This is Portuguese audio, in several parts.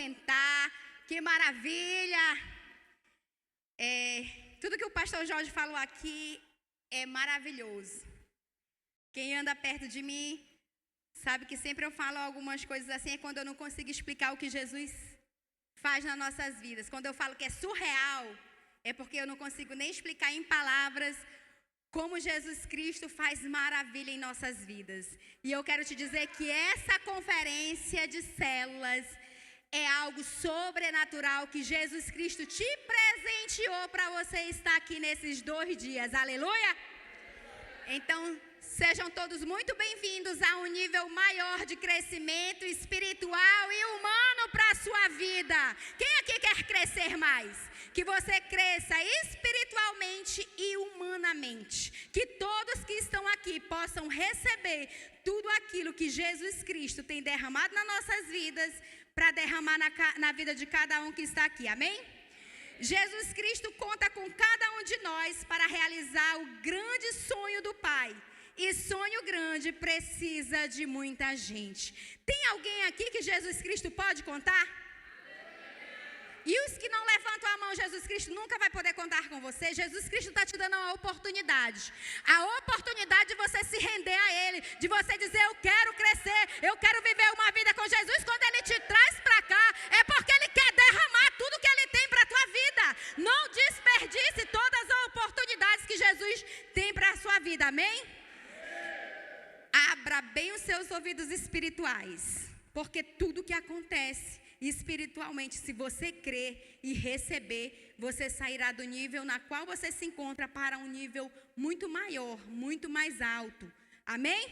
Sentar, que maravilha! Tudo que o pastor Jorge falou aqui é maravilhoso. Quem anda perto de mim sabe que sempre eu falo algumas coisas assim, é quando eu não consigo explicar o que Jesus faz nas nossas vidas. Quando eu falo que é surreal, é porque eu não consigo nem explicar em palavras como Jesus Cristo faz maravilha em nossas vidas. E eu quero te dizer que essa conferência de células é algo sobrenatural que Jesus Cristo te presenteou para você estar aqui nesses 2 dias. Aleluia! Então, sejam todos muito bem-vindos a um nível maior de crescimento espiritual e humano para a sua vida. Quem aqui quer crescer mais? Que você cresça espiritualmente e humanamente. Que todos que estão aqui possam receber tudo aquilo que Jesus Cristo tem derramado nas nossas vidas, para derramar na vida de cada um que está aqui. Amém? Jesus Cristo conta com cada um de nós para realizar o grande sonho do Pai. E sonho grande precisa de muita gente. Tem alguém aqui que Jesus Cristo pode contar? E os que não levantam a mão, Jesus Cristo nunca vai poder contar com você. Jesus Cristo está te dando uma oportunidade. A oportunidade de você se render a Ele. De você dizer, eu quero crescer, eu quero viver uma vida com Jesus. Quando Ele te traz para cá, é porque Ele quer derramar tudo que Ele tem para a tua vida. Não desperdice todas as oportunidades que Jesus tem para a sua vida. Amém? Abra bem os seus ouvidos espirituais. Porque tudo que acontece espiritualmente, se você crer e receber, você sairá do nível na qual você se encontra para um nível muito maior, muito mais alto. Amém?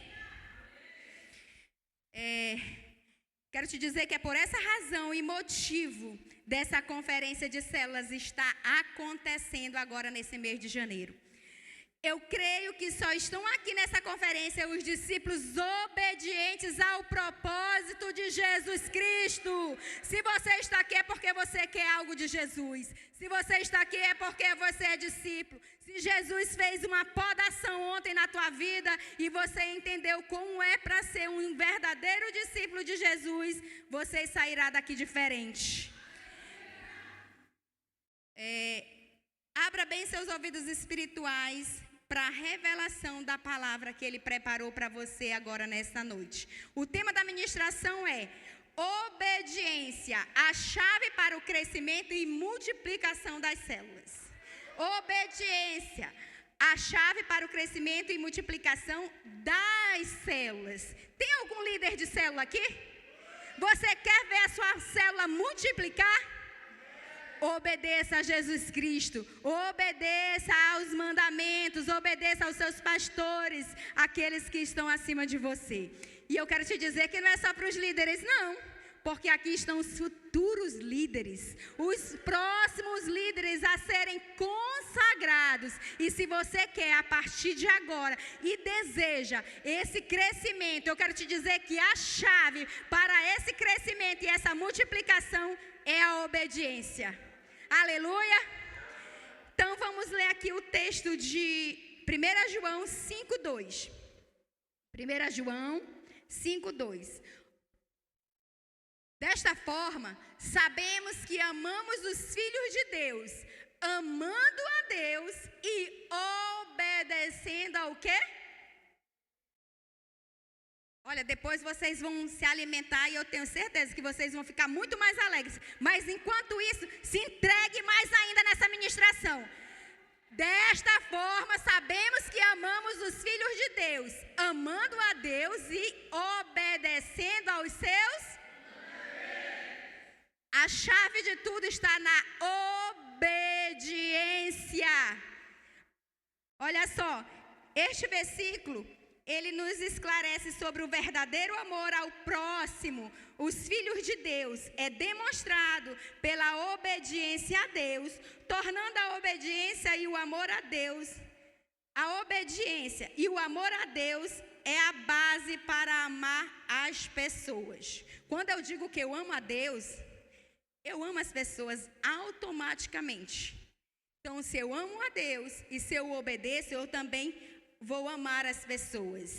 Quero te dizer que é por essa razão e motivo dessa conferência de células estar acontecendo agora nesse mês de janeiro. Eu creio que só estão aqui nessa conferência os discípulos obedientes ao propósito de Jesus Cristo. Se você está aqui é porque você quer algo de Jesus. Se você está aqui é porque você é discípulo. Se Jesus fez uma podação ontem na tua vida e você entendeu como é para ser um verdadeiro discípulo de Jesus, você sairá daqui diferente. Abra bem seus ouvidos espirituais para a revelação da palavra que Ele preparou para você agora nesta noite. O tema da ministração é obediência, a chave para o crescimento e multiplicação das células. Obediência, a chave para o crescimento e multiplicação das células. Tem algum líder de célula aqui? Você quer ver a sua célula multiplicar? Obedeça a Jesus Cristo, obedeça aos mandamentos, obedeça aos seus pastores, aqueles que estão acima de você. E eu quero te dizer que não é só para os líderes, não, porque aqui estão os futuros líderes, os próximos líderes a serem consagrados. E se você quer a partir de agora e deseja esse crescimento, eu quero te dizer que a chave para esse crescimento e essa multiplicação é a obediência. Aleluia! Então vamos ler aqui o texto de 1 João 5:2. 1 João 5:2. Desta forma, sabemos que amamos os filhos de Deus, amando a Deus e obedecendo ao quê? Olha, depois vocês vão se alimentar e eu tenho certeza que vocês vão ficar muito mais alegres. Mas enquanto isso, se entregue mais ainda nessa ministração. Desta forma, sabemos que amamos os filhos de Deus, amando a Deus e obedecendo aos seus. A chave de tudo está na obediência. Olha só, este versículo, ele nos esclarece sobre o verdadeiro amor ao próximo. Os filhos de Deus é demonstrado pela obediência a Deus, tornando a obediência e o amor a Deus. A obediência e o amor a Deus é a base para amar as pessoas. Quando eu digo que eu amo a Deus, eu amo as pessoas automaticamente. Então, se eu amo a Deus e se eu obedeço, eu também vou amar as pessoas.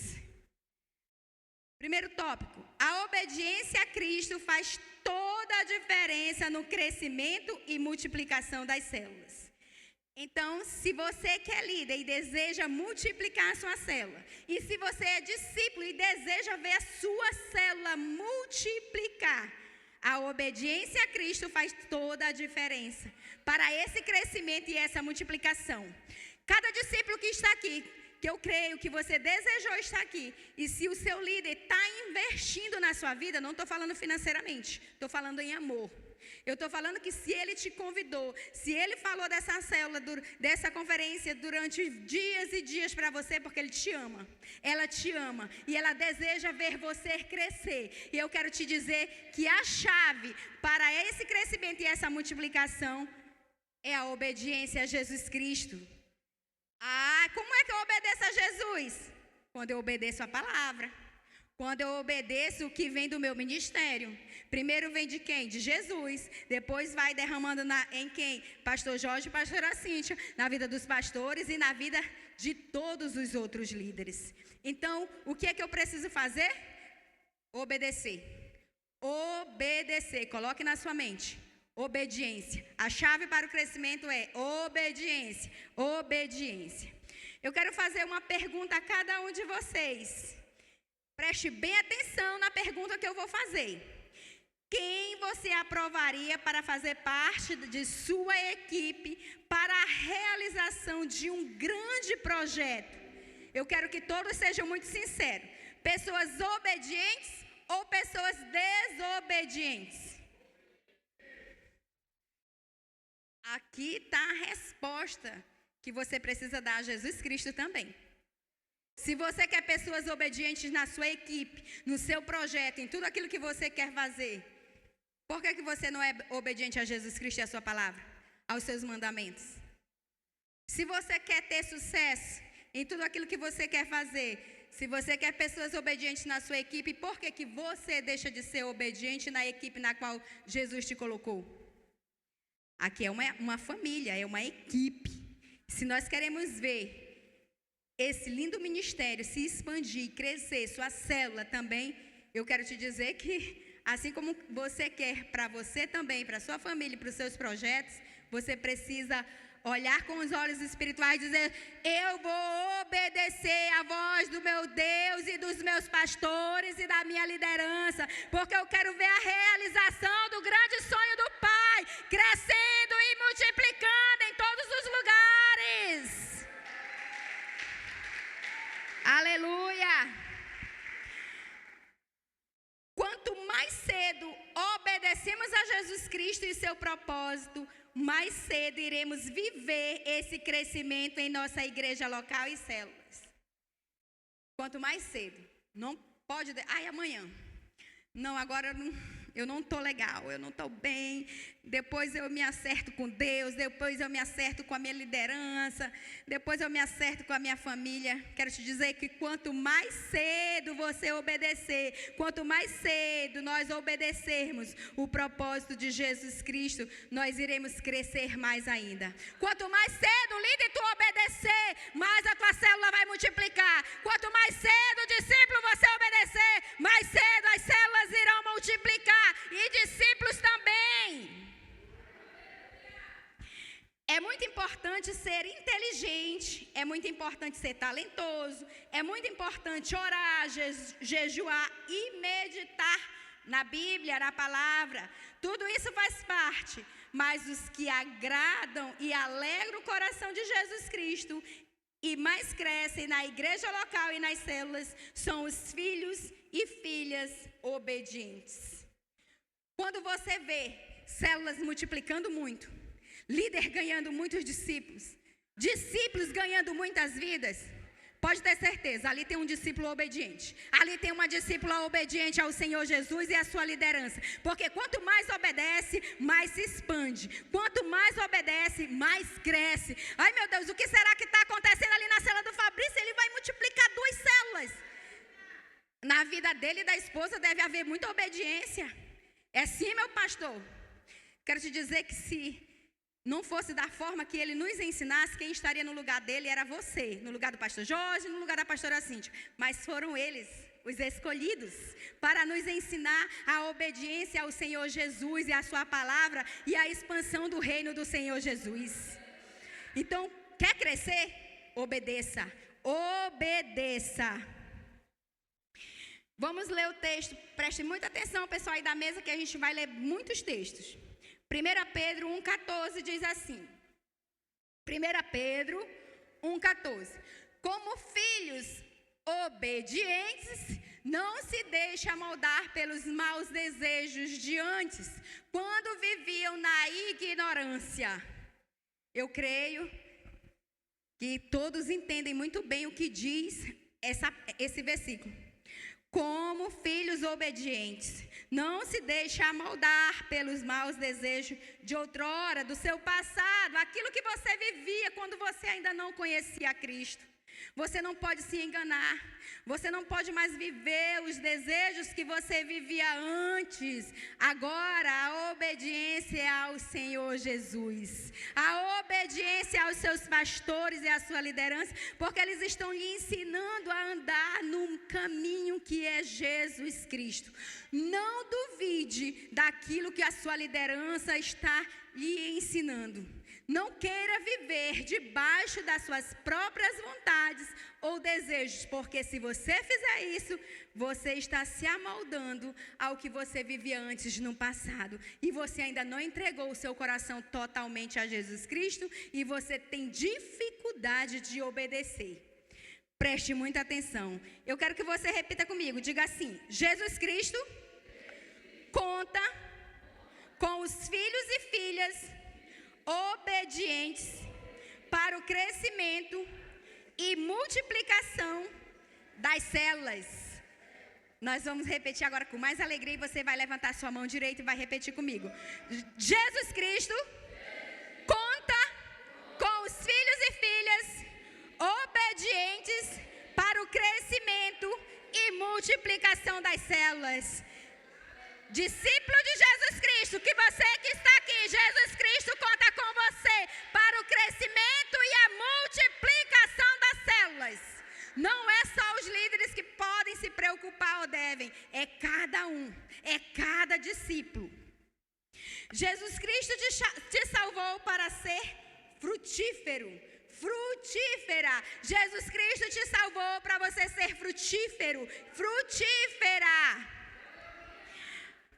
Primeiro tópico, a obediência a Cristo faz toda a diferença no crescimento e multiplicação das células. Então, se você que é líder e deseja multiplicar a sua célula, e se você é discípulo e deseja ver a sua célula multiplicar, a obediência a Cristo faz toda a diferença para esse crescimento e essa multiplicação. Cada discípulo que está aqui, que eu creio que você desejou estar aqui, e se o seu líder está investindo na sua vida, não estou falando financeiramente, estou falando em amor. Eu estou falando que se ele te convidou, se ele falou dessa célula, dessa conferência durante dias e dias para você, porque ele te ama. Ela te ama e ela deseja ver você crescer. E eu quero te dizer que a chave para esse crescimento e essa multiplicação é a obediência a Jesus Cristo. Como é que eu obedeço a Jesus? Quando eu obedeço a palavra. Quando eu obedeço o que vem do meu ministério. Primeiro vem de quem? De Jesus. Depois vai derramando em quem? Pastor Jorge e pastora Cíntia. Na vida dos pastores e na vida de todos os outros líderes. Então, o que é que eu preciso fazer? Obedecer. Obedecer. Coloque na sua mente. Obediência. A chave para o crescimento é obediência. Obediência. Eu quero fazer uma pergunta a cada um de vocês. Preste bem atenção na pergunta que eu vou fazer. Quem você aprovaria para fazer parte de sua equipe para a realização de um grande projeto? Eu quero que todos sejam muito sinceros. Pessoas obedientes ou pessoas desobedientes? Aqui está a resposta que você precisa dar a Jesus Cristo também. Se você quer pessoas obedientes na sua equipe, no seu projeto, em tudo aquilo que você quer fazer, por que você não é obediente a Jesus Cristo e a sua palavra, aos seus mandamentos? Se você quer ter sucesso em tudo aquilo que você quer fazer, se você quer pessoas obedientes na sua equipe, por que você deixa de ser obediente na equipe na qual Jesus te colocou? Aqui é uma família, é uma equipe. Se nós queremos ver esse lindo ministério se expandir, crescer, sua célula também, eu quero te dizer que, assim como você quer para você também, para sua família, para os seus projetos, você precisa olhar com os olhos espirituais e dizer: eu vou obedecer a voz do meu Deus e dos meus pastores e da minha liderança, porque eu quero ver a realização do grande sonho do Pai, crescendo e multiplicando em todos os lugares. Aleluia! Quanto mais cedo obedecemos a Jesus Cristo e seu propósito, mais cedo iremos viver esse crescimento em nossa igreja local e células. Quanto mais cedo. Não pode... amanhã. Não, agora eu não estou legal, eu não estou bem. Depois eu me acerto com Deus, depois eu me acerto com a minha liderança, depois eu me acerto com a minha família. Quero te dizer que quanto mais cedo você obedecer, quanto mais cedo nós obedecermos o propósito de Jesus Cristo, nós iremos crescer mais ainda. Quanto mais cedo, líder, tu obedecer, mais a tua célula vai multiplicar. Quanto mais cedo, discípulo, você obedecer, mais cedo as células irão multiplicar. E discípulos também. É muito importante ser inteligente, é muito importante ser talentoso, é muito importante orar, jejuar e meditar na Bíblia, na palavra. Tudo isso faz parte, mas os que agradam e alegram o coração de Jesus Cristo e mais crescem na igreja local e nas células são os filhos e filhas obedientes. Quando você vê células multiplicando muito, líder ganhando muitos discípulos, discípulos ganhando muitas vidas, pode ter certeza, ali tem um discípulo obediente. Ali tem uma discípula obediente ao Senhor Jesus e à sua liderança. Porque quanto mais obedece, mais se expande. Quanto mais obedece, mais cresce. Ai meu Deus, o que será que está acontecendo ali na célula do Fabrício? Ele vai multiplicar 2 células. Na vida dele e da esposa deve haver muita obediência. É sim, meu pastor. Quero te dizer que se não fosse da forma que ele nos ensinasse, quem estaria no lugar dele era você, no lugar do pastor Jorge, no lugar da pastora Cíntia. Mas foram eles os escolhidos, para nos ensinar a obediência ao Senhor Jesus e à sua palavra e a expansão do reino do Senhor Jesus. Então, quer crescer? Obedeça. Obedeça. Vamos ler o texto. Preste muita atenção, pessoal aí da mesa, que a gente vai ler muitos textos. 1 Pedro 1,14 diz assim. 1 Pedro 1,14. Como filhos obedientes, não se deixe amoldar pelos maus desejos de antes, quando viviam na ignorância. Eu creio que todos entendem muito bem o que diz esse versículo. Como filhos obedientes, não se deixe amoldar pelos maus desejos de outrora, do seu passado, aquilo que você vivia quando você ainda não conhecia Cristo. Você não pode se enganar. Você não pode mais viver os desejos que você vivia antes. Agora, a obediência é ao Senhor Jesus. A obediência aos seus pastores e à sua liderança, porque eles estão lhe ensinando a andar num caminho que é Jesus Cristo. Não duvide daquilo que a sua liderança está lhe ensinando. Não queira viver debaixo das suas próprias vontades ou desejos, porque se você fizer isso, você está se amoldando ao que você vivia antes no passado. E você ainda não entregou o seu coração totalmente a Jesus Cristo e você tem dificuldade de obedecer. Preste muita atenção. Eu quero que você repita comigo. Diga assim: Jesus Cristo conta com os filhos e filhas obedientes para o crescimento e multiplicação das células. Nós vamos repetir agora com mais alegria e você vai levantar sua mão direita e vai repetir comigo. Jesus Cristo conta com os filhos e filhas obedientes para o crescimento e multiplicação das células. Discípulo de Jesus Cristo, que você que está aqui, Jesus Cristo conta com você para o crescimento e a multiplicação das células. Não é só os líderes que podem se preocupar ou devem, é cada um, é cada discípulo. Jesus Cristo te salvou para ser frutífero, frutífera. Jesus Cristo te salvou para você ser frutífero, frutífera.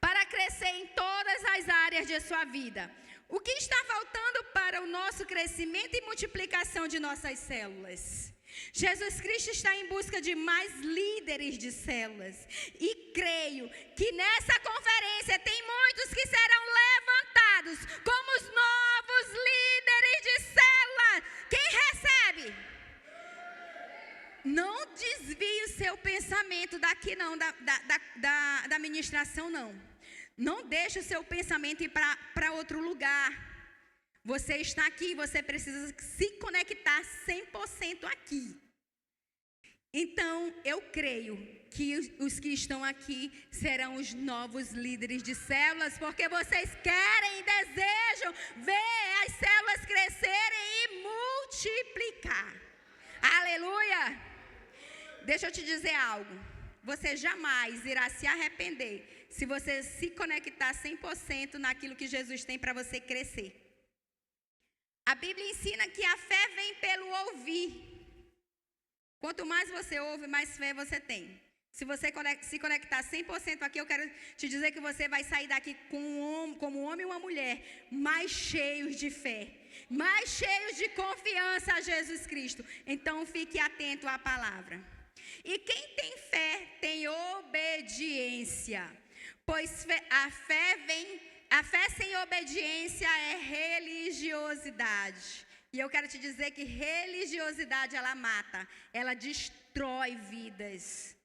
Para crescer em todas as áreas de sua vida. O que está faltando para o nosso crescimento e multiplicação de nossas células? Jesus Cristo está em busca de mais líderes de células. E creio que nessa conferência tem muitos que serão levantados como os novos líderes de célula. Quem recebe? Não desvie o seu pensamento daqui não, da ministração não. Não deixe o seu pensamento ir para outro lugar. Você está aqui, você precisa se conectar 100% aqui. Então, eu creio que os que estão aqui serão os novos líderes de células, porque vocês querem e desejam ver as células crescerem e multiplicar. Aleluia! Deixa eu te dizer algo. Você jamais irá se arrepender se você se conectar 100% naquilo que Jesus tem para você crescer. A Bíblia ensina que a fé vem pelo ouvir. Quanto mais você ouve, mais fé você tem. Se você se conectar 100% aqui, eu quero te dizer que você vai sair daqui como um homem e uma mulher mais cheios de fé, mais cheios de confiança a Jesus Cristo. Então, fique atento à palavra. E quem tem fé tem obediência, pois a fé sem obediência é religiosidade. E eu quero te dizer que religiosidade ela mata, ela destrói vidas.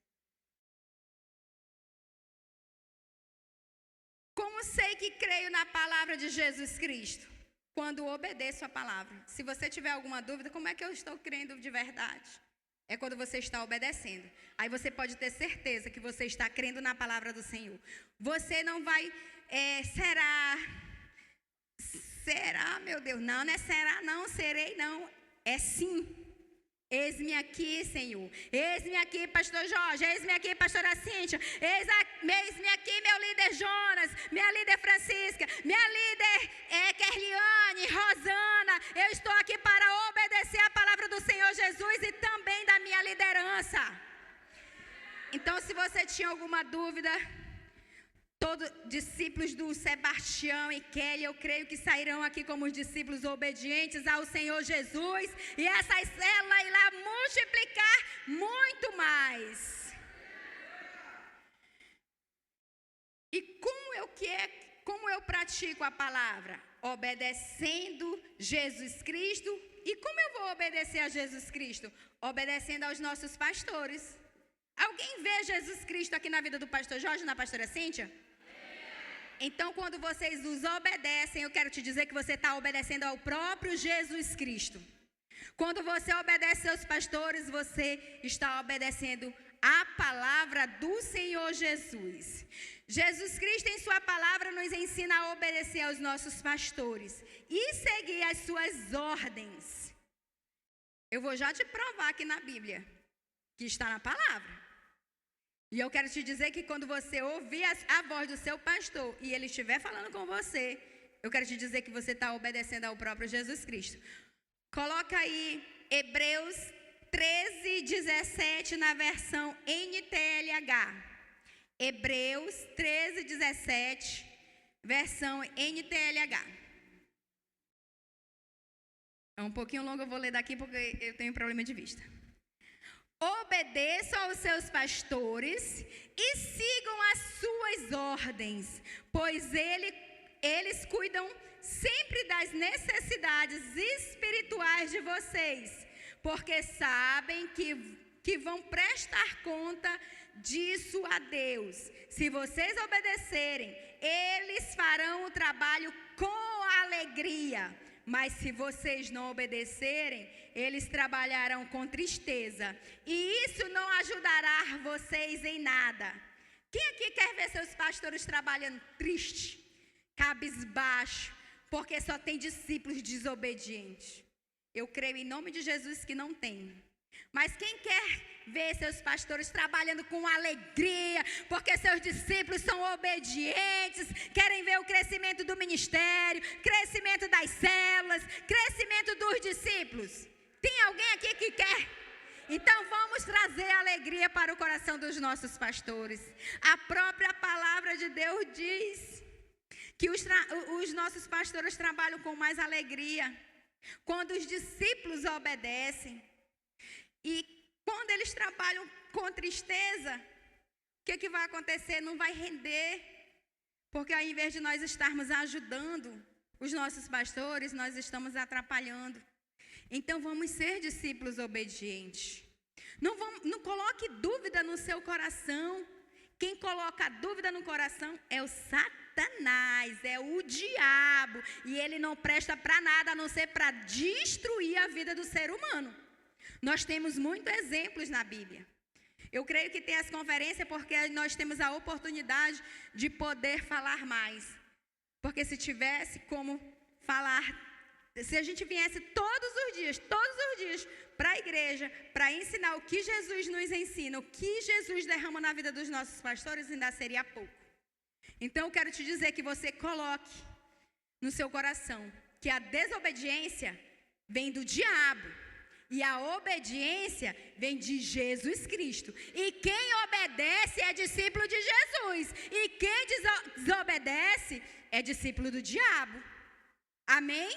Como sei que creio na palavra de Jesus Cristo? Quando obedeço a palavra. Se você tiver alguma dúvida, como é que eu estou crendo de verdade? É quando você está obedecendo. Aí você pode ter certeza que você está crendo na palavra do Senhor. Você não vai, será, meu Deus, não é será, não, serei, não. É sim. Eis-me aqui, Senhor. Eis-me aqui, pastor Jorge. Eis-me aqui, pastora Cíntia. Eis-me aqui, meu líder Jonas, minha líder Francisca, minha líder Kerliane, Rosana. Eu estou aqui para obedecer a palavra do Senhor Jesus e também da minha liderança. Então, se você tinha alguma dúvida, todos discípulos do Sebastião e Kelly, eu creio que sairão aqui como os discípulos obedientes ao Senhor Jesus. E essa célula irá multiplicar muito mais. E como eu pratico a palavra? Obedecendo Jesus Cristo. E como eu vou obedecer a Jesus Cristo? Obedecendo aos nossos pastores. Alguém vê Jesus Cristo aqui na vida do pastor Jorge, na pastora Cíntia? Então, quando vocês os obedecem, eu quero te dizer que você está obedecendo ao próprio Jesus Cristo. Quando você obedece aos pastores, você está obedecendo a palavra do Senhor Jesus. Jesus Cristo, em sua palavra, nos ensina a obedecer aos nossos pastores e seguir as suas ordens. Eu vou já te provar aqui na Bíblia, que está na palavra. E eu quero te dizer que quando você ouvir a voz do seu pastor e ele estiver falando com você, eu quero te dizer que você está obedecendo ao próprio Jesus Cristo. Coloca aí Hebreus 13:17 na versão NTLH. Hebreus 13:17, versão NTLH. É um pouquinho longo, eu vou ler daqui porque eu tenho problema de vista. Obedeçam aos seus pastores e sigam as suas ordens, pois eles cuidam sempre das necessidades espirituais de vocês, porque sabem que vão prestar conta disso a Deus. Se vocês obedecerem, eles farão o trabalho com alegria. Mas se vocês não obedecerem, eles trabalharão com tristeza. E isso não ajudará vocês em nada. Quem aqui quer ver seus pastores trabalhando triste, cabisbaixo, porque só tem discípulos desobedientes? Eu creio em nome de Jesus que não tem. Mas quem quer ver seus pastores trabalhando com alegria, porque seus discípulos são obedientes, querem ver o crescimento do ministério, crescimento das células, crescimento dos discípulos? Tem alguém aqui que quer? Então vamos trazer alegria para o coração dos nossos pastores. A própria palavra de Deus diz que os nossos pastores trabalham com mais alegria quando os discípulos obedecem. E quando eles trabalham com tristeza, o que vai acontecer? Não vai render. Porque ao invés de nós estarmos ajudando os nossos pastores, nós estamos atrapalhando. Então vamos ser discípulos obedientes. Não coloque dúvida no seu coração. Quem coloca dúvida no coração é o Satanás, é o diabo. E ele não presta para nada a não ser para destruir a vida do ser humano. Nós temos muitos exemplos na Bíblia. Eu creio que tem as conferências porque nós temos a oportunidade de poder falar mais. Porque se tivesse como falar, se a gente viesse todos os dias para a igreja, para ensinar o que Jesus nos ensina, o que Jesus derrama na vida dos nossos pastores, ainda seria pouco. Então eu quero te dizer que você coloque no seu coração que a desobediência vem do diabo. E a obediência vem de Jesus Cristo. E quem obedece é discípulo de Jesus. E quem desobedece é discípulo do diabo. Amém?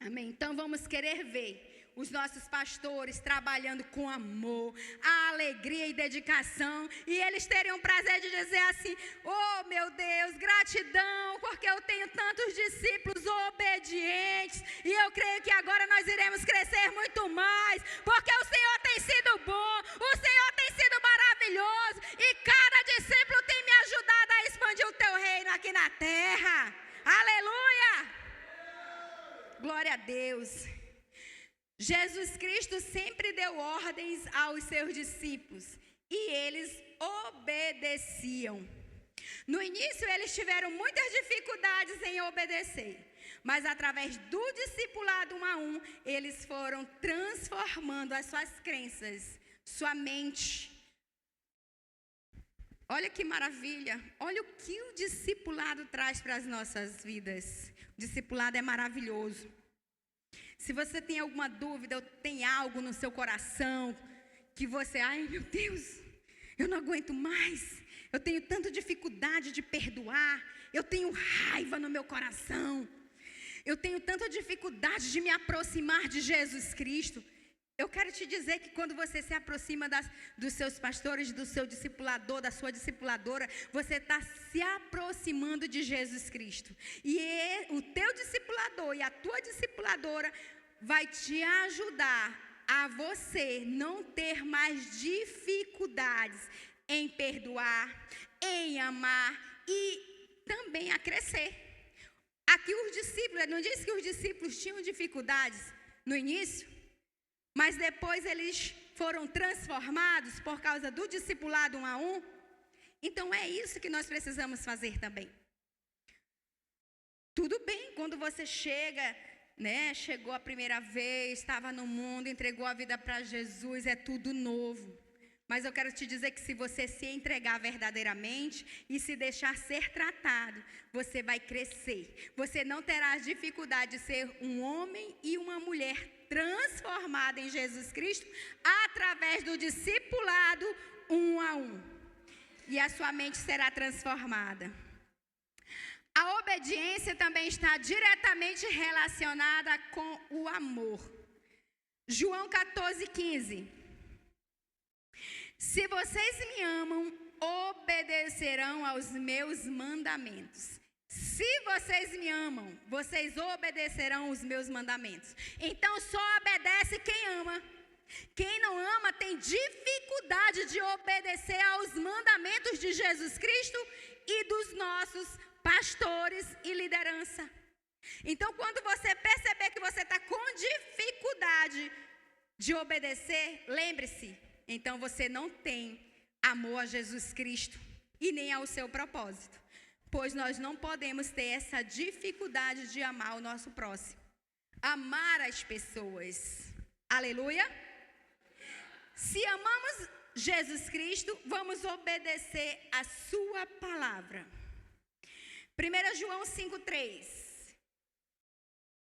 Amém. Então vamos querer ver os nossos pastores trabalhando com amor, a alegria e dedicação, e eles teriam prazer de dizer assim: oh meu Deus, gratidão, porque eu tenho tantos discípulos obedientes, e eu creio que agora nós iremos crescer muito mais, porque o Senhor tem sido bom, o Senhor tem sido maravilhoso, e cada discípulo tem me ajudado a expandir o teu reino aqui na terra. Aleluia! Glória a Deus. Jesus Cristo sempre deu ordens aos seus discípulos e eles obedeciam. No início, eles tiveram muitas dificuldades em obedecer, mas através do discipulado 1 a 1, eles foram transformando as suas crenças, sua mente. Olha que maravilha, olha o que o discipulado traz para as nossas vidas. O discipulado é maravilhoso. Se você tem alguma dúvida ou tem algo no seu coração que você, ai meu Deus, eu não aguento mais, eu tenho tanta dificuldade de perdoar, eu tenho raiva no meu coração, eu tenho tanta dificuldade de me aproximar de Jesus Cristo. Eu quero te dizer que quando você se aproxima dos seus pastores, do seu discipulador, da sua discipuladora, você está se aproximando de Jesus Cristo. E o teu discipulador e a tua discipuladora vai te ajudar a você não ter mais dificuldades em perdoar, em amar e também a crescer. Aqui os discípulos, não disse que os discípulos tinham dificuldades no início? Mas depois eles foram transformados por causa do discipulado 1 a 1. Então é isso que nós precisamos fazer também. Tudo bem quando você chega, né? Chegou a primeira vez, estava no mundo, entregou a vida para Jesus, é tudo novo. Mas eu quero te dizer que se você se entregar verdadeiramente e se deixar ser tratado, você vai crescer. Você não terá dificuldade de ser um homem e uma mulher transformada em Jesus Cristo através do discipulado 1 a 1. E a sua mente será transformada. A obediência também está diretamente relacionada com o amor. João 14:15. Se vocês me amam, obedecerão aos meus mandamentos. Se vocês me amam, vocês obedecerão os meus mandamentos. Então só obedece quem ama. Quem não ama tem dificuldade de obedecer aos mandamentos de Jesus Cristo e dos nossos pastores e liderança. Então quando você perceber que você está com dificuldade de obedecer, lembre-se, então você não tem amor a Jesus Cristo e nem ao seu propósito. Pois nós não podemos ter essa dificuldade de amar o nosso próximo. Amar as pessoas. Aleluia. Se amamos Jesus Cristo, vamos obedecer a sua palavra. 1 João 5:3.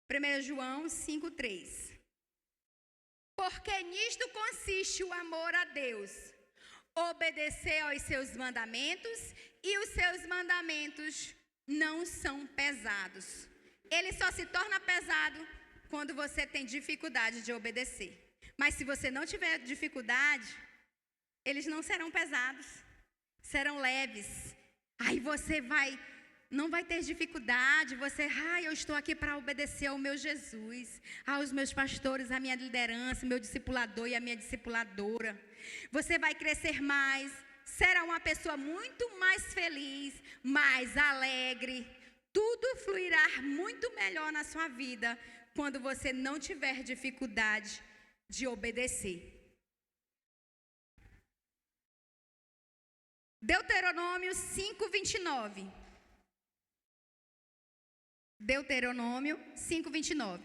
1 João 5:3. Porque nisto consiste o amor a Deus, obedecer aos seus mandamentos, e os seus mandamentos não são pesados. Ele só se torna pesado quando você tem dificuldade de obedecer. Mas se você não tiver dificuldade, eles não serão pesados, serão leves. Aí você não vai ter dificuldade, eu estou aqui para obedecer ao meu Jesus, aos meus pastores, à minha liderança, meu discipulador e a minha discipuladora. Você vai crescer mais, será uma pessoa muito mais feliz, mais alegre. Tudo fluirá muito melhor na sua vida quando você não tiver dificuldade de obedecer. Deuteronômio 5:29. Deuteronômio 5:29.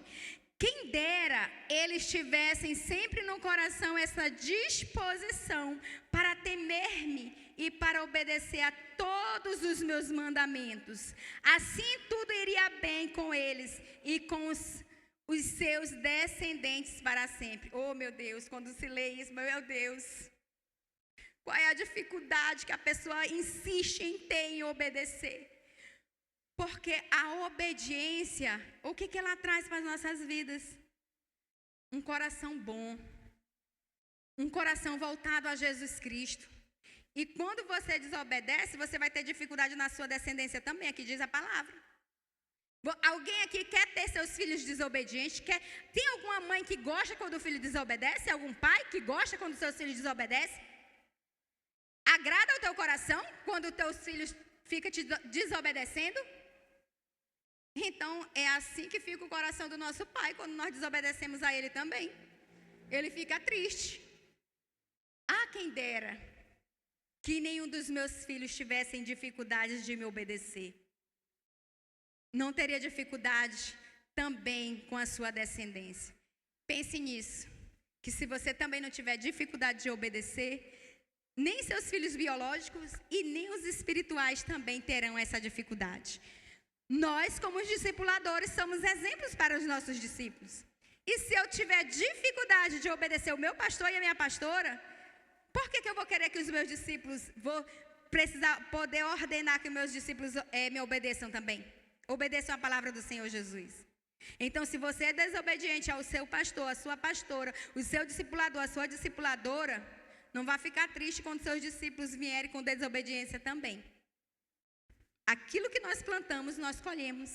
Quem dera eles tivessem sempre no coração essa disposição para temer-me e para obedecer a todos os meus mandamentos. Assim tudo iria bem com eles e com os seus descendentes para sempre. Oh meu Deus, quando se lê isso, meu Deus. Qual é a dificuldade que a pessoa insiste em ter em obedecer? Porque a obediência, o que ela traz para as nossas vidas? Um coração bom, um coração voltado a Jesus Cristo. E quando você desobedece, você vai ter dificuldade na sua descendência também, aqui diz a palavra. Alguém aqui quer ter seus filhos desobedientes? Tem alguma mãe que gosta quando o filho desobedece? Algum pai que gosta quando seus filhos desobedecem? Agrada ao teu coração quando os teus filhos ficam te desobedecendo? Então, é assim que fica o coração do nosso pai quando nós desobedecemos a ele também. Ele fica triste. Ah, quem dera que nenhum dos meus filhos tivessem dificuldades de me obedecer. Não teria dificuldade também com a sua descendência. Pense nisso, que se você também não tiver dificuldade de obedecer, nem seus filhos biológicos e nem os espirituais também terão essa dificuldade. Nós, como os discipuladores, somos exemplos para os nossos discípulos. E se eu tiver dificuldade de obedecer o meu pastor e a minha pastora, por que eu vou querer que os meus discípulos, vou precisar poder ordenar que os meus discípulos me obedeçam também? Obedeçam a palavra do Senhor Jesus. Então, se você é desobediente ao seu pastor, à sua pastora, o seu discipulador, a sua discipuladora, não vá ficar triste quando seus discípulos vierem com desobediência também. Aquilo que nós plantamos, nós colhemos.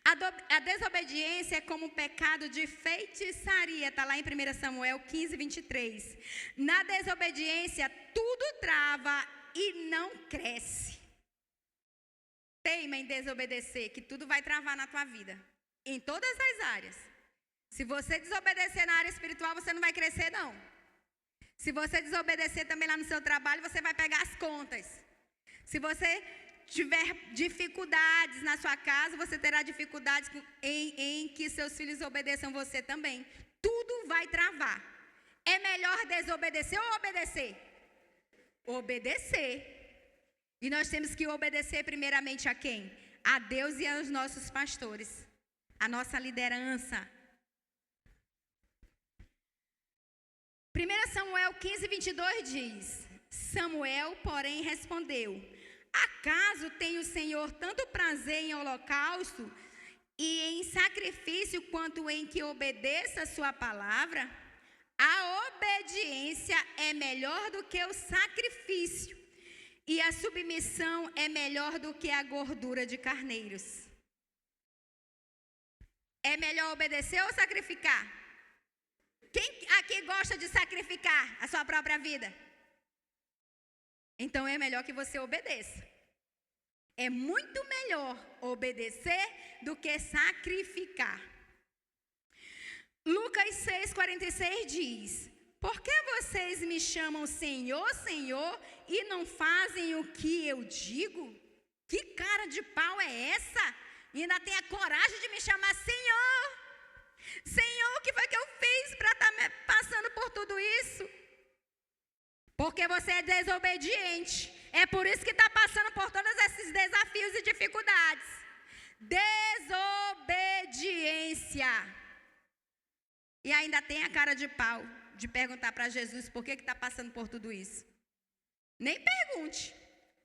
A desobediência é como um pecado de feitiçaria. Está lá em 1 Samuel 15, 23. Na desobediência, tudo trava e não cresce. Teima em desobedecer, que tudo vai travar na tua vida. Em todas as áreas. Se você desobedecer na área espiritual, você não vai crescer, não. Se você desobedecer também lá no seu trabalho, você vai pegar as contas. Se você tiver dificuldades na sua casa, você terá dificuldades em que seus filhos obedeçam você também. Tudo vai travar. É melhor desobedecer ou obedecer? Obedecer. E nós temos que obedecer primeiramente a quem? A Deus e aos nossos pastores. A nossa liderança. 1 Samuel 15, 22 diz: Samuel, porém, respondeu: acaso tem o Senhor tanto prazer em holocausto e em sacrifício quanto em que obedeça a sua palavra? A obediência é melhor do que o sacrifício, e a submissão é melhor do que a gordura de carneiros. É melhor obedecer ou sacrificar? Quem aqui gosta de sacrificar a sua própria vida? Então é melhor que você obedeça. É muito melhor obedecer do que sacrificar. Lucas 6,46 diz: por que vocês me chamam Senhor, Senhor, e não fazem o que eu digo? Que cara de pau é essa? E ainda tem a coragem de me chamar Senhor. Senhor, o que foi que eu fiz para estar passando por tudo isso? Porque você é desobediente. É por isso que está passando por todos esses desafios e dificuldades. Desobediência. E ainda tem a cara de pau de perguntar para Jesus por que está passando por tudo isso. Nem pergunte,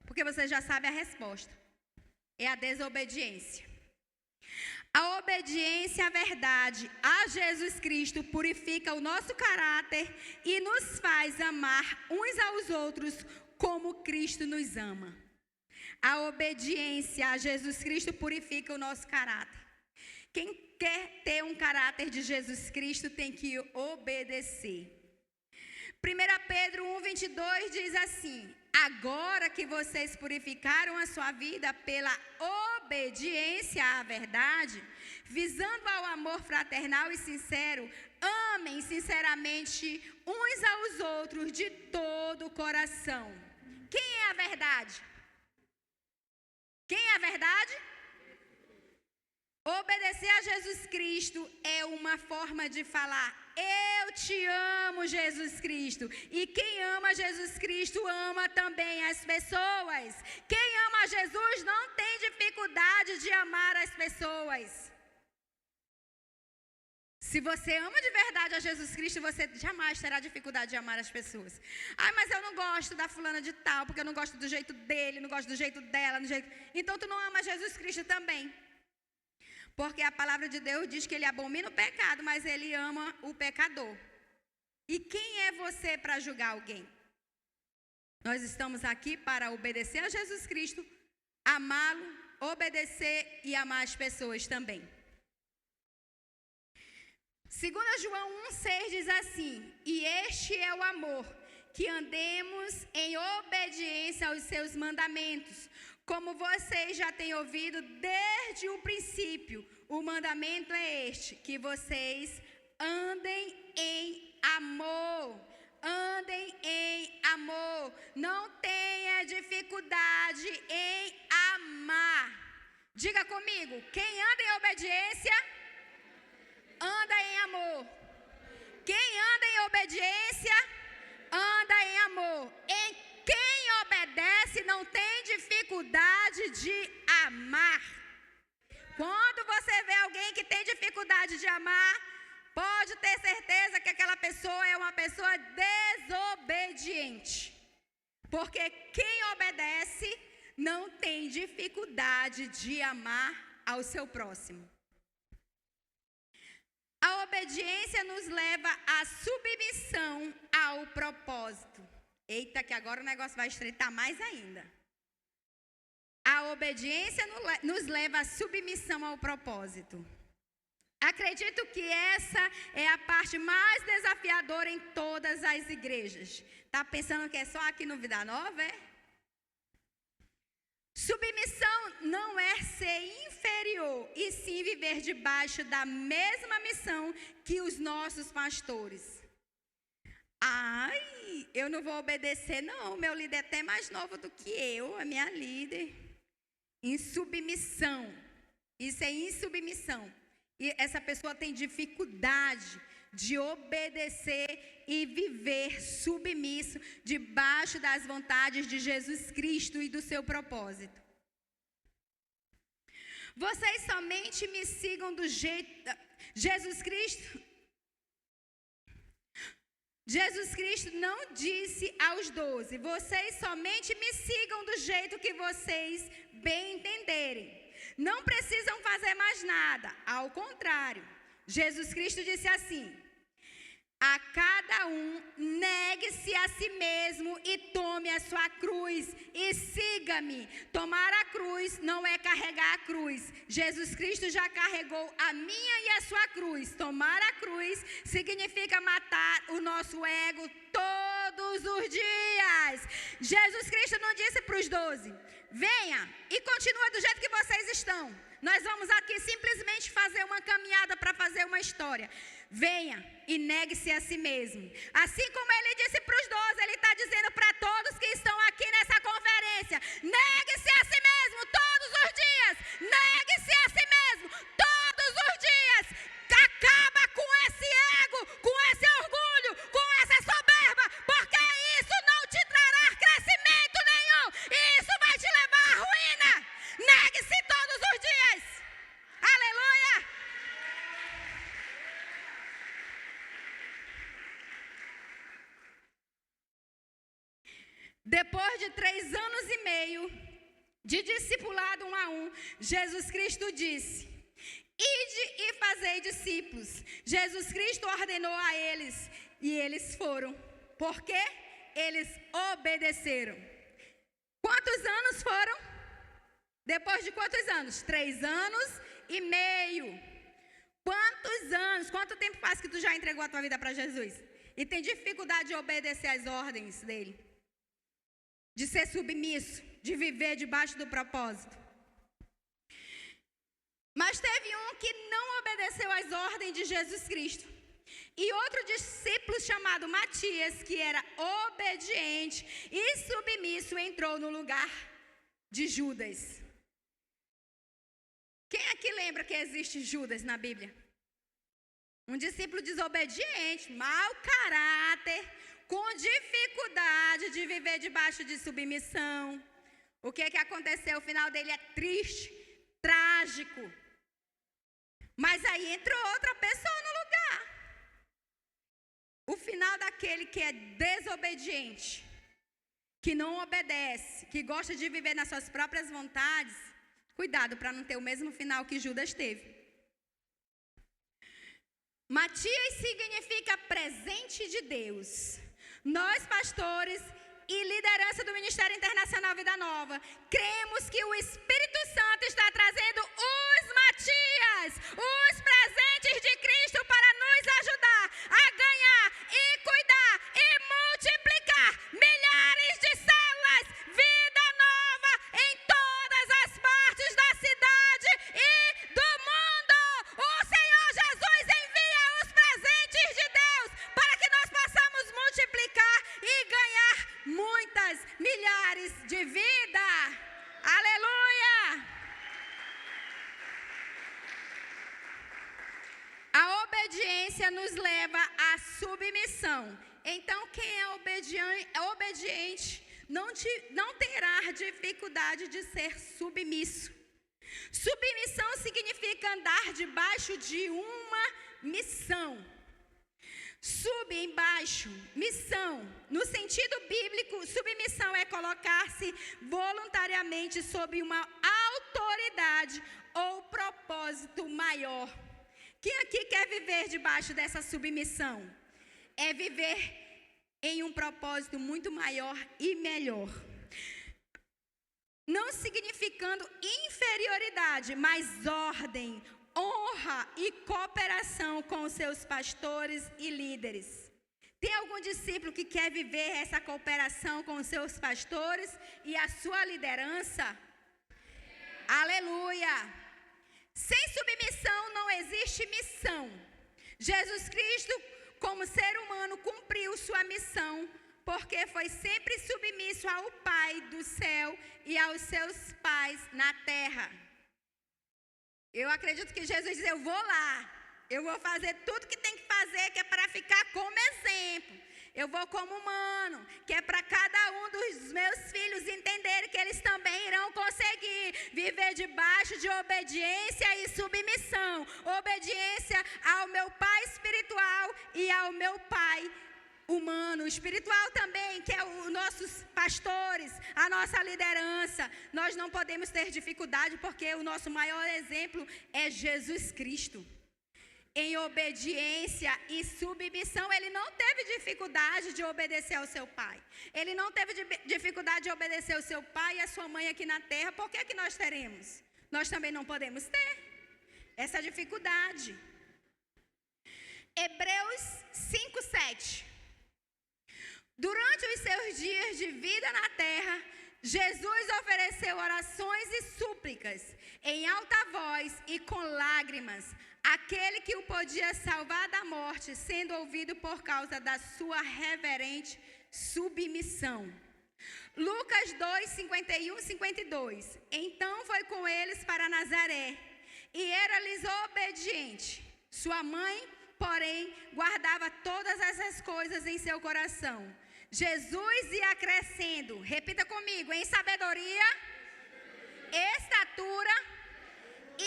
porque você já sabe a resposta. É a desobediência. A obediência à verdade, a Jesus Cristo, purifica o nosso caráter e nos faz amar uns aos outros como Cristo nos ama. A obediência a Jesus Cristo purifica o nosso caráter. Quem quer ter um caráter de Jesus Cristo tem que obedecer. 1 Pedro 1,22 diz assim: agora que vocês purificaram a sua vida pela obediência à verdade, visando ao amor fraternal e sincero, amem sinceramente uns aos outros de todo o coração. Quem é a verdade? Quem é a verdade? Obedecer a Jesus Cristo é uma forma de falar: eu te amo, Jesus Cristo. E quem ama Jesus Cristo ama também as pessoas. Quem ama Jesus não tem dificuldade de amar as pessoas. Se você ama de verdade a Jesus Cristo, você jamais terá dificuldade de amar as pessoas. Ah, mas eu não gosto da fulana de tal, porque eu não gosto do jeito dele, não gosto do jeito dela, Então tu não ama Jesus Cristo também. Porque a palavra de Deus diz que ele abomina o pecado, mas ele ama o pecador. E quem é você para julgar alguém? Nós estamos aqui para obedecer a Jesus Cristo, amá-lo, obedecer e amar as pessoas também. 2 João 1,6 diz assim: e este é o amor, que andemos em obediência aos seus mandamentos. Como vocês já têm ouvido desde o princípio, o mandamento é este: que vocês andem em amor. Andem em amor. Não tenha dificuldade em amar. Diga comigo, quem anda em obediência, anda em amor. Quem anda em obediência, anda em amor. Em quem obedece não tem dificuldade de amar. Quando você vê alguém que tem dificuldade de amar, pode ter certeza que aquela pessoa é uma pessoa desobediente. Porque quem obedece não tem dificuldade de amar ao seu próximo. A obediência nos leva à submissão ao propósito. Eita, que agora o negócio vai estreitar mais ainda. A obediência nos leva à submissão ao propósito. Acredito que essa é a parte mais desafiadora em todas as igrejas. Tá pensando que é só aqui no Vida Nova, é? Submissão não é ser inferior, e sim viver debaixo da mesma missão que os nossos pastores. Ai, eu não vou obedecer não, meu líder é até mais novo do que eu, a minha líder. Em submissão, isso é insubmissão. E essa pessoa tem dificuldade de obedecer e viver submisso debaixo das vontades de Jesus Cristo e do seu propósito. Vocês somente me sigam do jeito... Jesus Cristo não disse aos 12, vocês somente me sigam do jeito que vocês bem entenderem. Não precisam fazer mais nada. Ao contrário, Jesus Cristo disse assim: a cada um negue-se a si mesmo e tome a sua cruz e siga-me. Tomar a cruz não é carregar a cruz. Jesus Cristo já carregou a minha e a sua cruz. Tomar a cruz significa matar o nosso ego todos os dias. Jesus Cristo não disse para os 12, venha e continua do jeito que vocês estão. Nós vamos aqui simplesmente fazer uma caminhada para fazer uma história. Venha e negue-se a si mesmo. Assim como ele disse para os 12, ele está dizendo para todos que estão aqui nessa conferência: negue-se a si mesmo todos os dias. Negue-se a si mesmo todos os dias. Acaba com esse ego, com esse orgulho, com essa soberba, porque isso não te trará crescimento nenhum. Isso vai te levar à ruína. Negue-se todos os dias. Aleluia. Depois de 3 anos e meio de discipulado 1 a 1, Jesus Cristo disse: ide e fazei discípulos. Jesus Cristo ordenou a eles e eles foram. Por quê? Eles obedeceram. Quantos anos foram? Depois de quantos anos? 3 anos e meio. Quantos anos? Quanto tempo faz que tu já entregou a tua vida para Jesus? E tem dificuldade de obedecer às ordens dele? De ser submisso, de viver debaixo do propósito. Mas teve um que não obedeceu às ordens de Jesus Cristo. E outro discípulo chamado Matias, que era obediente e submisso, entrou no lugar de Judas. Quem aqui lembra que existe Judas na Bíblia? Um discípulo desobediente, mau caráter, com dificuldade de viver debaixo de submissão. O que aconteceu? O final dele é triste, trágico. Mas aí entrou outra pessoa no lugar. O final daquele que é desobediente, que não obedece, que gosta de viver nas suas próprias vontades, cuidado para não ter o mesmo final que Judas teve. Matias significa presente de Deus. Nós, pastores e liderança do Ministério Internacional Vida Nova, cremos que o Espírito Santo está trazendo os Matias, os presentes de Cristo, para nos ajudar a ganhar e cuidar e multiplicar milhares de células Vida Nova em todas as partes da cidade e do mundo. O Senhor Jesus envia os presentes de Deus para que nós possamos multiplicar obediência nos leva à submissão. Então, quem é obediente não terá dificuldade de ser submisso. Submissão significa andar debaixo de uma missão. Sub, embaixo, missão. No sentido bíblico, submissão é colocar-se voluntariamente sob uma autoridade ou propósito maior. Quem aqui quer viver debaixo dessa submissão? É viver em um propósito muito maior e melhor. Não significando inferioridade, mas ordem, honra e cooperação com os seus pastores e líderes. Tem algum discípulo que quer viver essa cooperação com os seus pastores e a sua liderança? Aleluia! Sem submissão não existe missão. Jesus Cristo, como ser humano, cumpriu sua missão, porque foi sempre submisso ao Pai do céu e aos seus pais na terra. Eu acredito que Jesus diz, eu vou lá, eu vou fazer tudo que tem que fazer, que é para ficar como exemplo. Eu vou como humano, que é para cada um dos meus filhos entenderem que eles também irão conseguir viver debaixo de obediência e submissão. Obediência ao meu pai espiritual e ao meu pai humano, espiritual também, que é os nossos pastores, a nossa liderança. Nós não podemos ter dificuldade porque o nosso maior exemplo é Jesus Cristo. Em obediência e submissão, ele não teve dificuldade de obedecer ao seu pai. Ele não teve dificuldade de obedecer ao seu pai e a sua mãe aqui na terra. Por que nós teremos? Nós também não podemos ter essa dificuldade. Hebreus 5:7. Durante os seus dias de vida na terra, Jesus ofereceu orações e súplicas em alta voz e com lágrimas, aquele que o podia salvar da morte, sendo ouvido por causa da sua reverente submissão. Lucas 2:51-52. Então foi com eles para Nazaré, e era-lhes obediente. Sua mãe, porém, guardava todas essas coisas em seu coração. Jesus ia crescendo, repita comigo, em sabedoria, estatura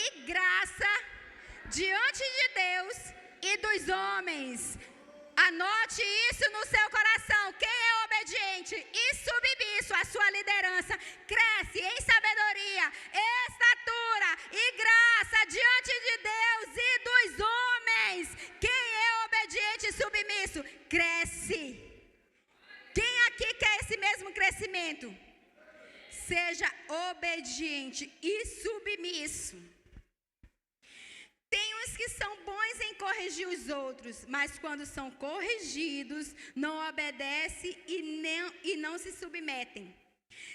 e graça diante de Deus e dos homens. Anote isso no seu coração. Quem é obediente e submisso à sua liderança cresce em sabedoria, estatura e graça diante de Deus e dos homens. Quem é obediente e submisso cresce. Quem aqui quer esse mesmo crescimento? Seja obediente e submisso. Tem uns que são bons em corrigir os outros, mas quando são corrigidos, não obedecem e não se submetem.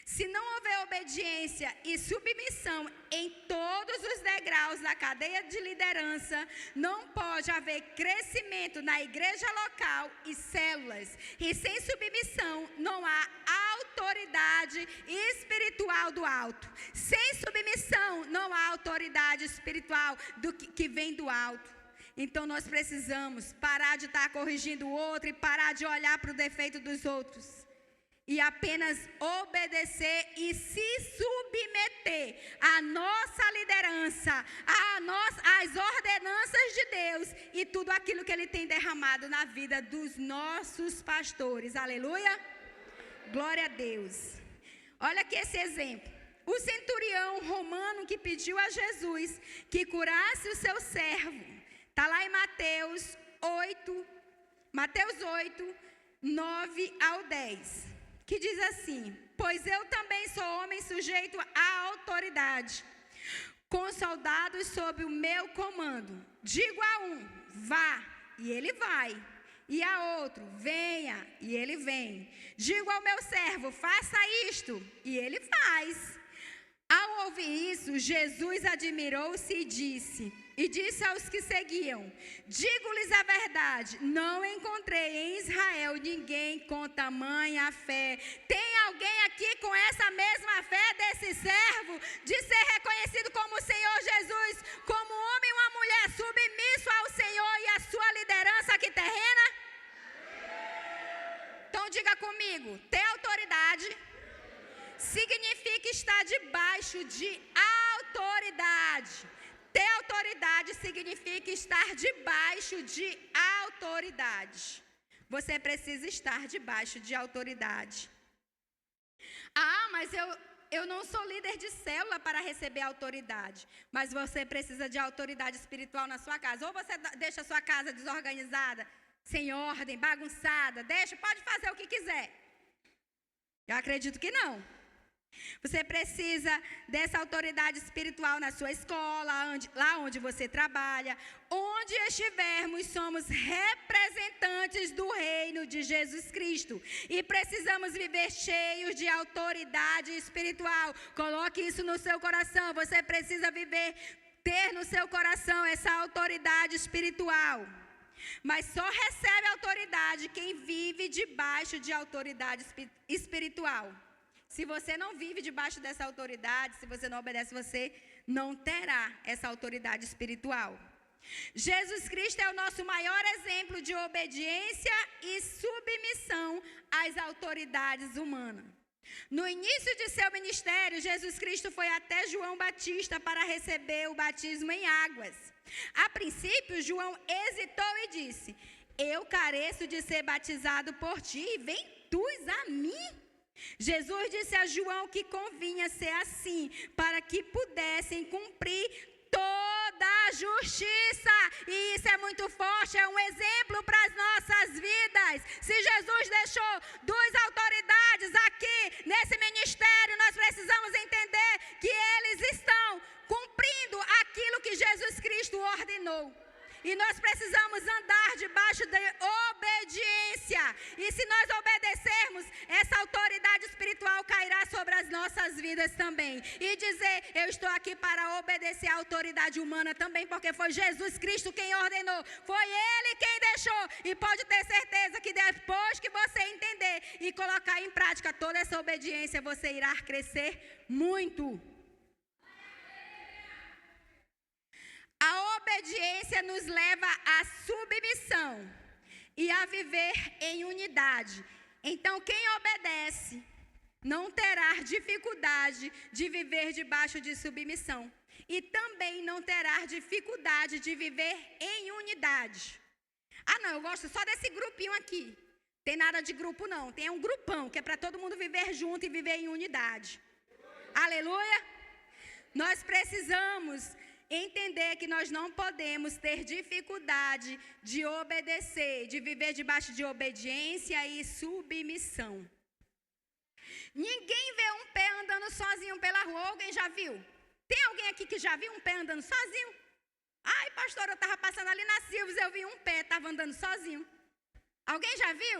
Se não houver obediência e submissão em todos os degraus da cadeia de liderança, não pode haver crescimento na igreja local e células. E sem submissão não há autoridade espiritual do alto. Sem submissão não há autoridade espiritual que vem do alto. Então nós precisamos parar de estar corrigindo o outro e parar de olhar para o defeito dos outros. E apenas obedecer e se submeter à nossa liderança, às ordenanças de Deus e tudo aquilo que Ele tem derramado na vida dos nossos pastores. Aleluia! Glória a Deus. Olha aqui esse exemplo. O centurião romano que pediu a Jesus que curasse o seu servo. Está lá em Mateus 8, 9-10. Que diz assim: pois eu também sou homem sujeito à autoridade, com soldados sob o meu comando. Digo a um, vá, e ele vai. E a outro, venha, e ele vem. Digo ao meu servo, faça isto, e ele faz. Ao ouvir isso, Jesus admirou-se e disse aos que seguiam: digo-lhes a verdade, não encontrei em Israel ninguém com tamanha fé. Tem alguém aqui com essa mesma fé desse servo, de ser reconhecido como o Senhor Jesus, como homem e uma mulher submisso ao Senhor e à sua liderança? debaixo de autoridade. Ter autoridade significa estar debaixo de autoridade. Você precisa estar debaixo de autoridade. Ah, mas eu não sou líder de célula para receber autoridade. Mas você precisa de autoridade espiritual na sua casa. Ou você deixa a sua casa desorganizada, sem ordem, bagunçada. Pode fazer o que quiser. Eu acredito que não. Você precisa dessa autoridade espiritual na sua escola, lá onde você trabalha. Onde estivermos, somos representantes do reino de Jesus Cristo. E precisamos viver cheios de autoridade espiritual. Coloque isso no seu coração. Você precisa ter no seu coração essa autoridade espiritual. Mas só recebe autoridade quem vive debaixo de autoridade espiritual. Se você não vive debaixo dessa autoridade, se você não obedece, você não terá essa autoridade espiritual. Jesus Cristo é o nosso maior exemplo de obediência e submissão às autoridades humanas. No início de seu ministério, Jesus Cristo foi até João Batista para receber o batismo em águas. A princípio, João hesitou e disse: eu careço de ser batizado por ti, e vem tu a mim? Jesus disse a João que convinha ser assim, para que pudessem cumprir toda a justiça. E isso é muito forte, é um exemplo para as nossas vidas. Se Jesus deixou 2 autoridades aqui nesse ministério, nós precisamos entender que eles estão cumprindo aquilo que Jesus Cristo ordenou. E nós precisamos andar debaixo de obediência. E se nós obedecermos, essa autoridade espiritual cairá sobre as nossas vidas também. E dizer: eu estou aqui para obedecer a autoridade humana também, porque foi Jesus Cristo quem ordenou. Foi Ele quem deixou. E pode ter certeza que depois que você entender e colocar em prática toda essa obediência, você irá crescer muito. A obediência nos leva à submissão e a viver em unidade. Então, quem obedece não terá dificuldade de viver debaixo de submissão. E também não terá dificuldade de viver em unidade. Ah, não, eu gosto só desse grupinho aqui. Tem nada de grupo não, tem um grupão que é para todo mundo viver junto e viver em unidade. Aleluia! Nós precisamos entender que nós não podemos ter dificuldade de obedecer, de viver debaixo de obediência e submissão. Ninguém vê um pé andando sozinho pela rua. Alguém já viu? Tem alguém aqui que já viu um pé andando sozinho? Ai, pastor, eu estava passando ali na Silves, eu vi um pé, estava andando sozinho. Alguém já viu?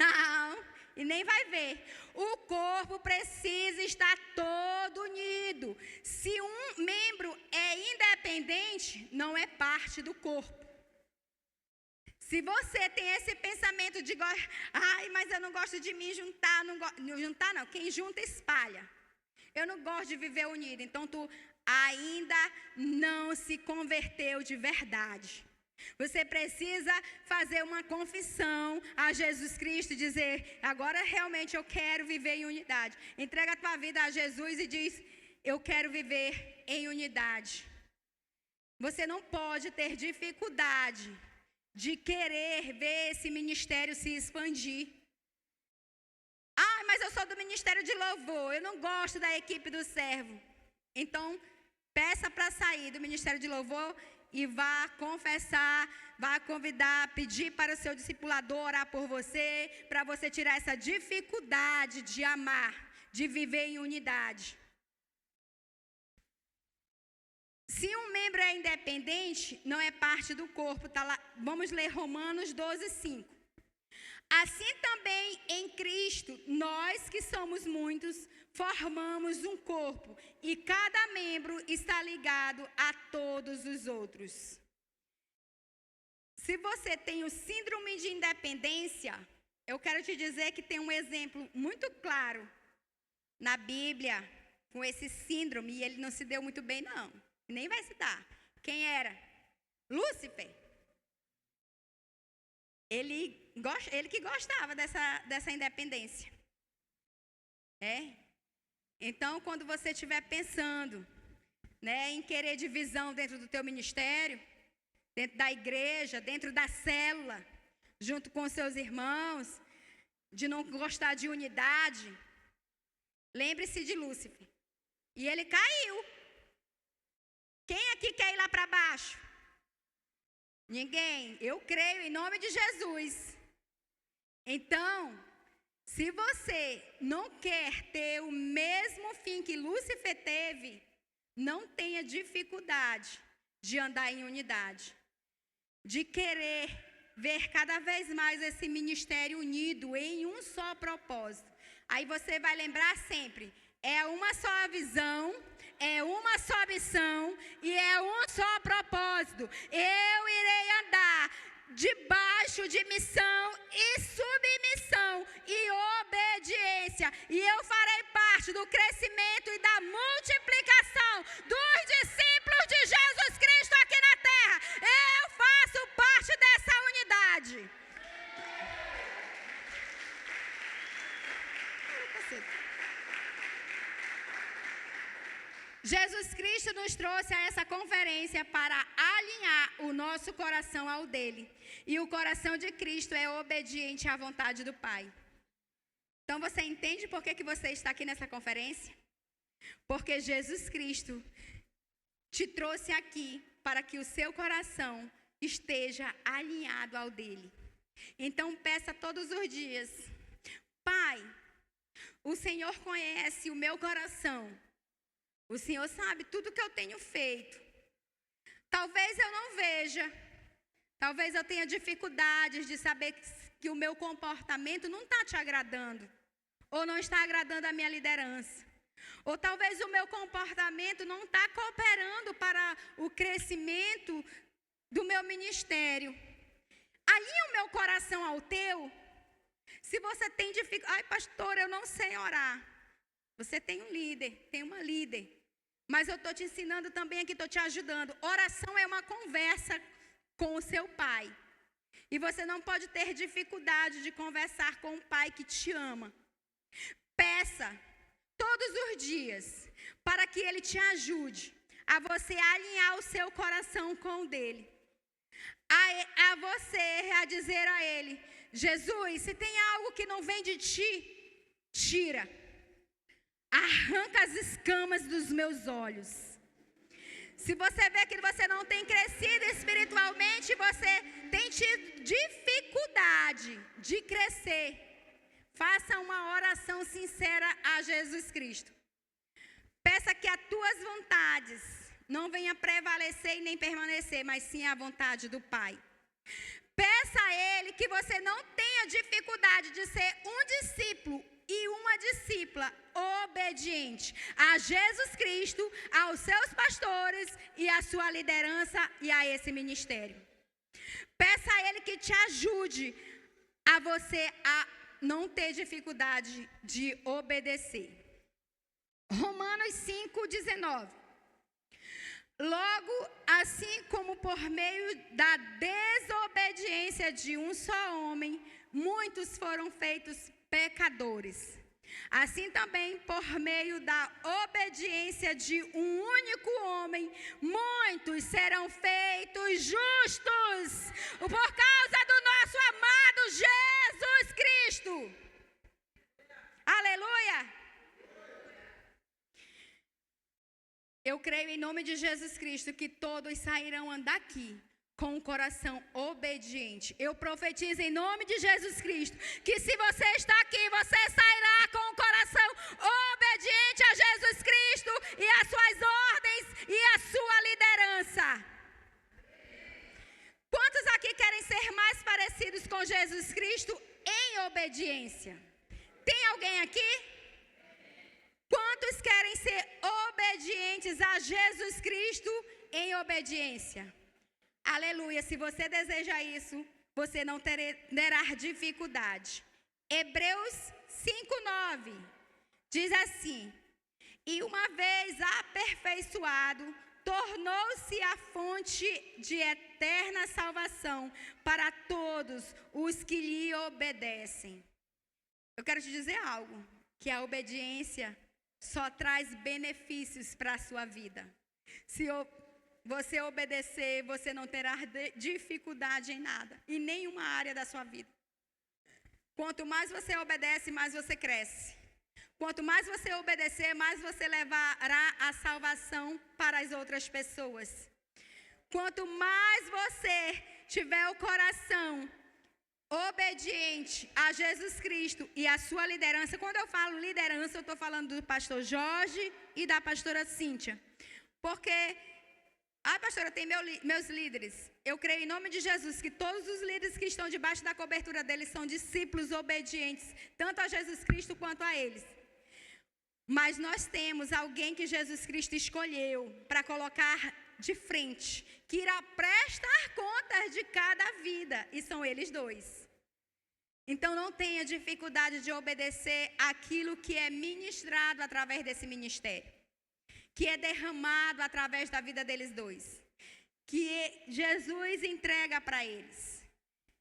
Não, e nem vai ver. O corpo precisa estar todo unido. Se um membro é independente, não é parte do corpo. Se você tem esse pensamento de, ai, mas eu não gosto de me juntar, não, quem junta espalha. Eu não gosto de viver unido, então tu ainda não se converteu de verdade. Você precisa fazer uma confissão a Jesus Cristo e dizer: agora realmente eu quero viver em unidade. Entrega a tua vida a Jesus e diz: eu quero viver em unidade. Você não pode ter dificuldade de querer ver esse ministério se expandir. Ah, mas eu sou do ministério de louvor, eu não gosto da equipe do servo. Então, peça para sair do ministério de louvor e vá confessar, vá convidar, pedir para o seu discipulador orar por você, para você tirar essa dificuldade de amar, de viver em unidade. Se um membro é independente, não é parte do corpo. Tá lá, vamos ler Romanos 12:5. Assim também em Cristo, nós que somos muitos, formamos um corpo e cada membro está ligado a todos os outros. Se você tem o síndrome de independência, eu quero te dizer que tem um exemplo muito claro na Bíblia com esse síndrome, e ele não se deu muito bem não, nem vai se dar. Quem era? Lúcifer. Ele que gostava dessa independência. Então, quando você estiver pensando, né, em querer divisão dentro do teu ministério, dentro da igreja, dentro da célula, junto com seus irmãos, de não gostar de unidade, lembre-se de Lúcifer. E ele caiu. Quem aqui quer ir lá para baixo? Ninguém. Eu creio em nome de Jesus. Então, se você não quer ter o mesmo fim que Lúcifer teve, não tenha dificuldade de andar em unidade, de querer ver cada vez mais esse ministério unido em um só propósito. Aí você vai lembrar sempre, é uma só visão, é uma só missão e é um só propósito. Eu irei andar debaixo de missão e submissão e obediência. E eu farei parte do crescimento e da multiplicação dos discípulos de Jesus Cristo aqui na terra. Eu faço parte dessa unidade. Jesus Cristo nos trouxe a essa conferência para alinhar o nosso coração ao dele. E o coração de Cristo é obediente à vontade do Pai. Então você entende por que você está aqui nessa conferência? Porque Jesus Cristo te trouxe aqui para que o seu coração esteja alinhado ao dele. Então peça todos os dias: Pai, o Senhor conhece o meu coração. O Senhor sabe tudo que eu tenho feito. Talvez eu não veja. Talvez eu tenha dificuldades de saber que o meu comportamento não está te agradando. Ou não está agradando a minha liderança. Ou talvez o meu comportamento não está cooperando para o crescimento do meu ministério. Alinha o meu coração ao teu. Se você tem dificuldade, ai pastor, eu não sei orar. Você tem um líder, tem uma líder. Mas eu estou te ensinando também aqui, estou te ajudando. Oração é uma conversa com o seu pai. E você não pode ter dificuldade de conversar com um pai que te ama. Peça todos os dias para que ele te ajude a você alinhar o seu coração com o dele. A você a dizer a ele: Jesus, se tem algo que não vem de ti, tira. Arranca as escamas dos meus olhos. Se você vê que você não tem crescido espiritualmente, você tem tido dificuldade de crescer, faça uma oração sincera a Jesus Cristo. Peça que as tuas vontades não venham prevalecer e nem permanecer, mas sim a vontade do Pai. Peça a Ele que você não tenha dificuldade de ser um discípulo e uma discípula obediente a Jesus Cristo, aos seus pastores e à sua liderança e a esse ministério. Peça a Ele que te ajude a você a não ter dificuldade de obedecer. Romanos 5:19. Logo, assim como por meio da desobediência de um só homem, muitos foram feitos pecadores, assim também por meio da obediência de um único homem, muitos serão feitos justos, por causa do nosso amado Jesus Cristo. Aleluia! Eu creio em nome de Jesus Cristo que todos sairão andar aqui com o coração obediente. Eu profetizo em nome de Jesus Cristo que se você está aqui, você sairá com o coração obediente a Jesus Cristo e às suas ordens e à sua liderança. Quantos aqui querem ser mais parecidos com Jesus Cristo em obediência? Tem alguém aqui? Quantos querem ser obedientes a Jesus Cristo em obediência? Aleluia, se você deseja isso, você não terá dificuldade. Hebreus 5:9 diz assim: e uma vez aperfeiçoado, tornou-se a fonte de eterna salvação para todos os que lhe obedecem. Eu quero te dizer algo, que a obediência só traz benefícios para a sua vida. Se você obedecer, você não terá dificuldade em nada, em nenhuma área da sua vida. Quanto mais você obedece, mais você cresce. Quanto mais você obedecer, mais você levará a salvação para as outras pessoas. Quanto mais você tiver o coração obediente a Jesus Cristo e a sua liderança. Quando eu falo liderança, eu estou falando do pastor Jorge e da pastora Cíntia. Porque a pastora tem meus líderes. Eu creio em nome de Jesus que todos os líderes que estão debaixo da cobertura deles são discípulos obedientes, tanto a Jesus Cristo quanto a eles. Mas nós temos alguém que Jesus Cristo escolheu para colocar de frente, que irá prestar contas de cada vida, e são eles dois. Então não tenha dificuldade de obedecer aquilo que é ministrado através desse ministério, que é derramado através da vida deles dois, que Jesus entrega para eles.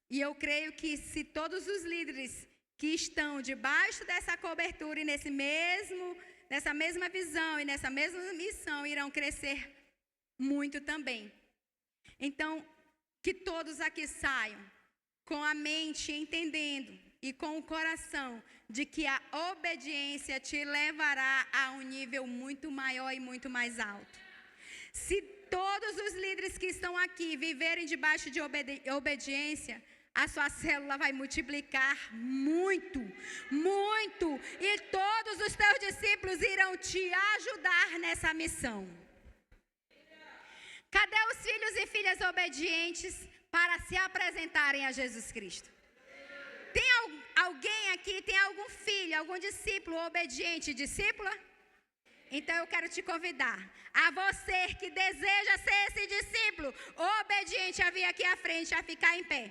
E eu creio que se todos os líderes que estão debaixo dessa cobertura e nessa mesma visão e nessa mesma missão irão crescer muito também. Então, que todos aqui saiam com a mente entendendo e com o coração de que a obediência te levará a um nível muito maior e muito mais alto. Se todos os líderes que estão aqui viverem debaixo de obediência, a sua célula vai multiplicar muito, muito, e todos os teus discípulos irão te ajudar nessa missão. Cadê os filhos e filhas obedientes para se apresentarem a Jesus Cristo? Tem alguém aqui, tem algum filho, algum discípulo obediente, discípula? Então eu quero te convidar, a você que deseja ser esse discípulo obediente, a vir aqui à frente, a ficar em pé.